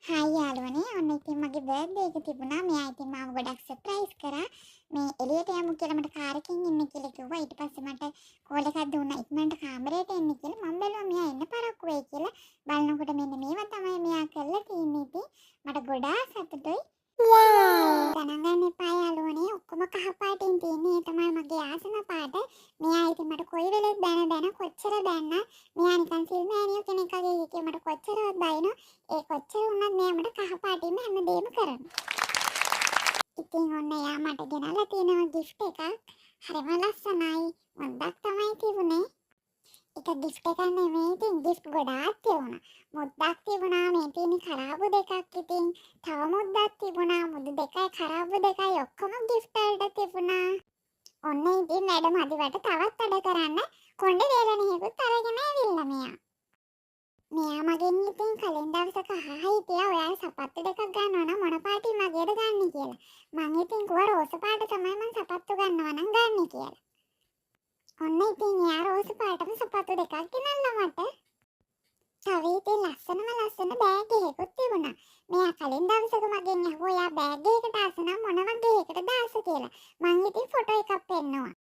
Hi යාළුවනේ ඔන්න ඉතින් මගේ බර්ත්ඩේ එක තිබුණා. මෙයා ඉතින් මාව ගොඩක් සර්ප්‍රයිස් කරා. මේ එළියට යමු කියලා මට කාර් එකකින් ඉන්න කියලා කිව්වා. ඊට පස්සේ මට කෝල් එකක් දුන්නා ඉක්මනට කාමරයට එන්න කියලා. මම බැලුවා මෙයා එන්න පරක්කු වෙයි කියලා. බලනකොට මෙන්න මේවා තමයි මෙයා කරලා තින්නේ. ඉතින් මට ගොඩාක් සතුටුයි. ගණන් ගන්න එපා යාළුවනේ. ඔක්කොම කහ පාටින් තියෙන්නේ. ඒ තමයි මගේ ආසම පාට. මෙයා ඉතින් මට කොයි වෙලෙත් බැන කොච්චර බැන්නා. මෙයා නිකන් සිල්මෑනියෝ කෙනෙක් වගේ ඉකේ මට කොච්චරවත් බයිනෝ. ඒ කොච්චර වුණත් මෙයා මට කහ පාටින්ම හැමදේම කරනවා. ඉතින් ඔන්න එයා මට ගෙනල්ලා තියෙනවා gift එකක්. හරිම ලස්සනයි. මුද්දක් තමයි තිබුණේ. එක gift එකක් නෙමෙයි ඉතින් gift ගොඩාක් තිබුණා. මුද්දක් තිබුණා මේ තියෙන කරාබු දෙකක් ඉතින් තව මුද්දක් තිබුණා. මුදු දෙකයි කරාබු දෙකයි ඔක්කොම gift වලට තිබුණා. ඔන්න ඉතින් මැඩම් අදිවට තවත් වැඩ කරන්න කොණ්ඩේ වේලණියකුත් අරගෙන ඇවිල්ලා මෙයා. මෙයා මගෙන් ඉතින් කලින් දවසක අහලා හිටියා ඔයාලා සපත්තු දෙකක් ගන්නවා නම් මොන පාටින් මගේද ගන්න කියලා. මං ඉතින් කිව්වා රෝස පාට තමයි මං සපත්තු ගන්නවා නම් ගන්න කියලා. ඔන්න ඉතින් එයා රෝස පාටම සපත්තු දෙකක් ගෙනල්ලා මට. තව ඉතින් ලස්සන බෑග් එකකුත් තිබුණා. මෙයා කලින් දවසක මගෙන් අහුවා එයා බෑග් එකකට ආස නම් මොන වගේ එකටද ආස කියලා. මං ඉතින් ෆොටෝ එකක් පෙන්නුවා.